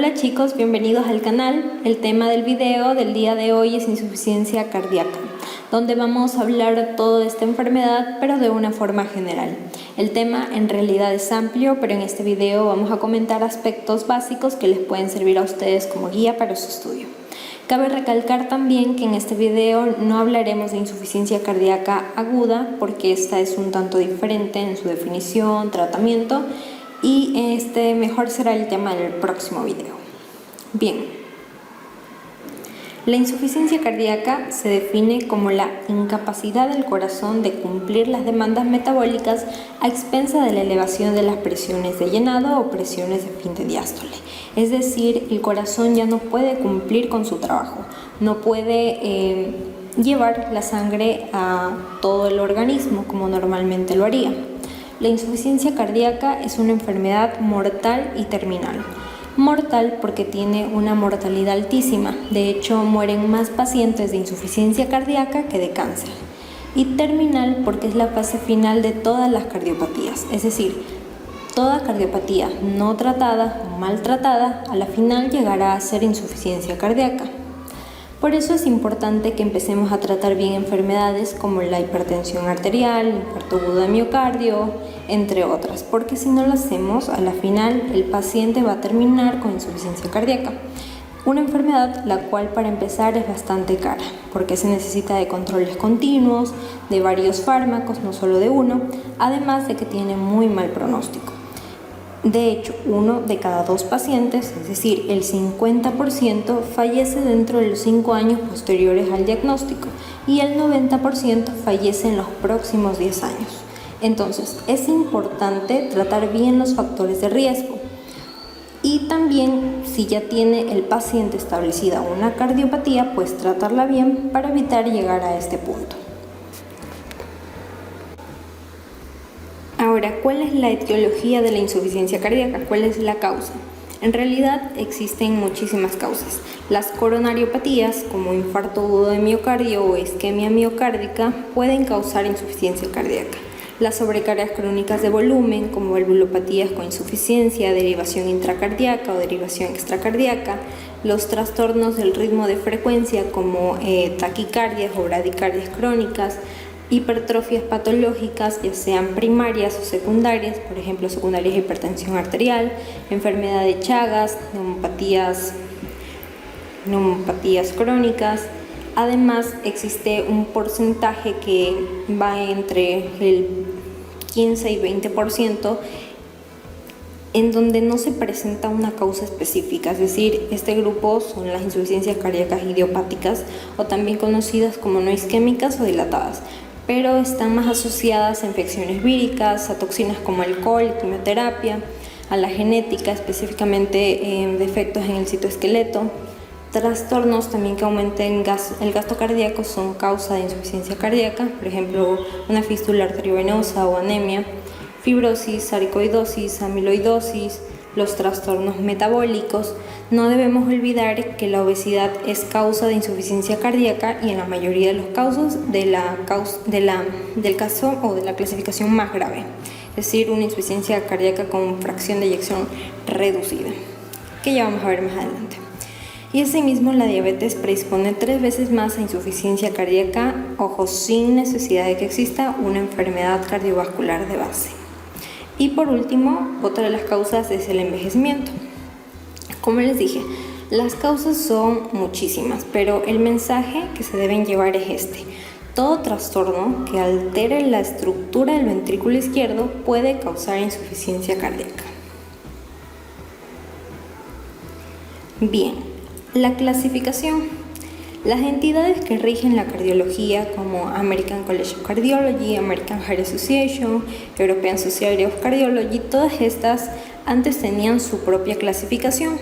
Hola chicos, bienvenidos al canal. El tema del video del día de hoy es insuficiencia cardíaca, donde vamos a hablar todo de esta enfermedad, pero de una forma general. El tema en realidad es amplio, pero en este video vamos a comentar aspectos básicos que les pueden servir a ustedes como guía para su estudio. Cabe recalcar también que en este video no hablaremos de insuficiencia cardíaca aguda, porque esta es un tanto diferente en su definición, tratamiento, y mejor será el tema del próximo video. Bien, la insuficiencia cardíaca se define como la incapacidad del corazón de cumplir las demandas metabólicas a expensa de la elevación de las presiones de llenado o presiones de fin de diástole. Es decir, el corazón ya no puede cumplir con su trabajo, no puede llevar la sangre a todo el organismo como normalmente lo haría. La insuficiencia cardíaca es una enfermedad mortal y terminal. Mortal porque tiene una mortalidad altísima, de hecho mueren más pacientes de insuficiencia cardíaca que de cáncer. Y terminal porque es la fase final de todas las cardiopatías, es decir, toda cardiopatía no tratada o maltratada a la final llegará a ser insuficiencia cardíaca. Por eso es importante que empecemos a tratar bien enfermedades como la hipertensión arterial, infarto agudo de miocardio, entre otras, porque si no lo hacemos, a la final el paciente va a terminar con insuficiencia cardíaca. Una enfermedad la cual para empezar es bastante cara, porque se necesita de controles continuos, de varios fármacos, no solo de uno, además de que tiene muy mal pronóstico. De hecho, 1 de cada 2 pacientes, es decir, el 50%, fallece dentro de los 5 años posteriores al diagnóstico y el 90% fallece en los próximos 10 años. Entonces, es importante tratar bien los factores de riesgo y también, si ya tiene el paciente establecida una cardiopatía, pues tratarla bien para evitar llegar a este punto. Ahora, ¿cuál es la etiología de la insuficiencia cardíaca? ¿Cuál es la causa? En realidad existen muchísimas causas. Las coronariopatías, como infarto agudo de miocardio o isquemia miocárdica, pueden causar insuficiencia cardíaca. Las sobrecargas crónicas de volumen, como valvulopatías con insuficiencia, derivación intracardíaca o derivación extracardíaca, los trastornos del ritmo de frecuencia, como taquicardias o bradicardias crónicas, hipertrofias patológicas, ya sean primarias o secundarias, por ejemplo, secundarias de hipertensión arterial, enfermedad de Chagas, neumopatías crónicas. Además, existe un porcentaje que va entre el 15 y 20% en donde no se presenta una causa específica, es decir, este grupo son las insuficiencias cardíacas idiopáticas o también conocidas como no isquémicas o dilatadas, pero están más asociadas a infecciones víricas, a toxinas como alcohol, quimioterapia, a la genética, específicamente defectos en el citoesqueleto. Trastornos también que aumenten el gasto cardíaco son causa de insuficiencia cardíaca, por ejemplo, una fístula arteriovenosa o anemia, fibrosis, sarcoidosis, amiloidosis, los trastornos metabólicos. No debemos olvidar que la obesidad es causa de insuficiencia cardíaca y en la mayoría de los casos del caso o de la clasificación más grave, es decir, una insuficiencia cardíaca con fracción de eyección reducida, que ya vamos a ver más adelante. Y asimismo, la diabetes predispone 3 veces más a insuficiencia cardíaca, ojo, sin necesidad de que exista una enfermedad cardiovascular de base. Y por último, otra de las causas es el envejecimiento. Como les dije, las causas son muchísimas, pero el mensaje que se deben llevar es este: todo trastorno que altere la estructura del ventrículo izquierdo puede causar insuficiencia cardíaca. Bien, la clasificación. Las entidades que rigen la cardiología, como American College of Cardiology, American Heart Association, European Society of Cardiology, todas estas antes tenían su propia clasificación,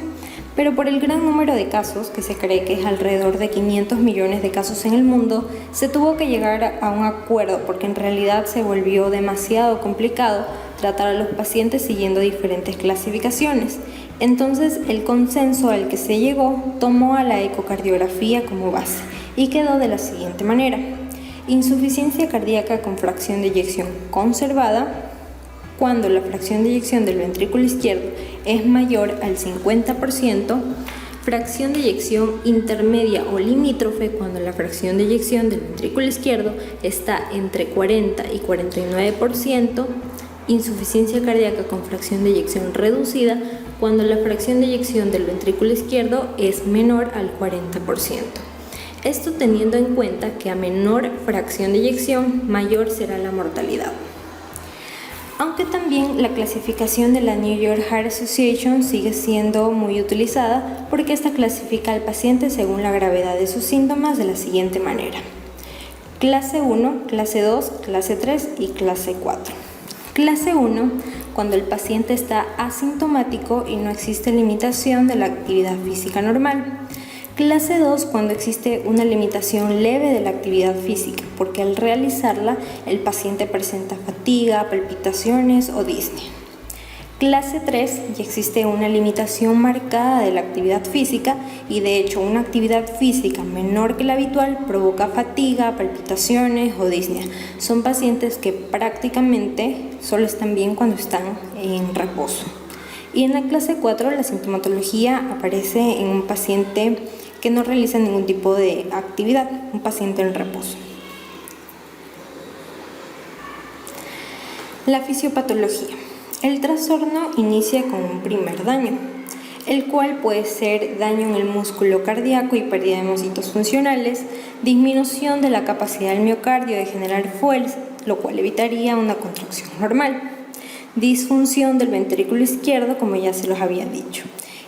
pero por el gran número de casos, que se cree que es alrededor de 500 millones de casos en el mundo, se tuvo que llegar a un acuerdo porque en realidad se volvió demasiado complicado tratar a los pacientes siguiendo diferentes clasificaciones. Entonces, el consenso al que se llegó tomó a la ecocardiografía como base y quedó de la siguiente manera: insuficiencia cardíaca con fracción de eyección conservada, cuando la fracción de eyección del ventrículo izquierdo es mayor al 50%, fracción de eyección intermedia o limítrofe cuando la fracción de eyección del ventrículo izquierdo está entre 40 y 49%, insuficiencia cardíaca con fracción de eyección reducida cuando la fracción de eyección del ventrículo izquierdo es menor al 40%. Esto teniendo en cuenta que a menor fracción de eyección, mayor será la mortalidad. Aunque también la clasificación de la New York Heart Association sigue siendo muy utilizada porque esta clasifica al paciente según la gravedad de sus síntomas de la siguiente manera: clase 1, clase 2, clase 3 y clase 4. Clase 1, cuando el paciente está asintomático y no existe limitación de la actividad física normal. Clase 2, cuando existe una limitación leve de la actividad física, porque al realizarla el paciente presenta fatiga, palpitaciones o disnea. Clase 3, ya existe una limitación marcada de la actividad física y de hecho una actividad física menor que la habitual provoca fatiga, palpitaciones o disnea. Son pacientes que prácticamente solo están bien cuando están en reposo. Y en la clase 4 la sintomatología aparece en un paciente que no realiza ningún tipo de actividad, un paciente en reposo. La fisiopatología. El trastorno inicia con un primer daño, el cual puede ser daño en el músculo cardíaco y pérdida de hemocitos funcionales, disminución de la capacidad del miocardio de generar fuerza, lo cual evitaría una contracción normal, disfunción del ventrículo izquierdo, como ya se los había dicho.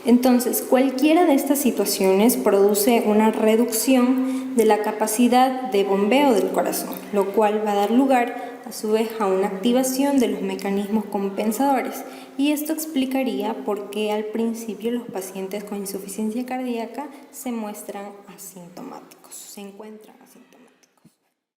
Entonces, cualquiera de estas situaciones produce una reducción de la capacidad de bombeo del corazón, lo cual va a dar lugar a su vez a una activación de los mecanismos compensadores, y esto explicaría por qué al principio los pacientes con insuficiencia cardíaca se muestran asintomáticos, se encuentran asintomáticos.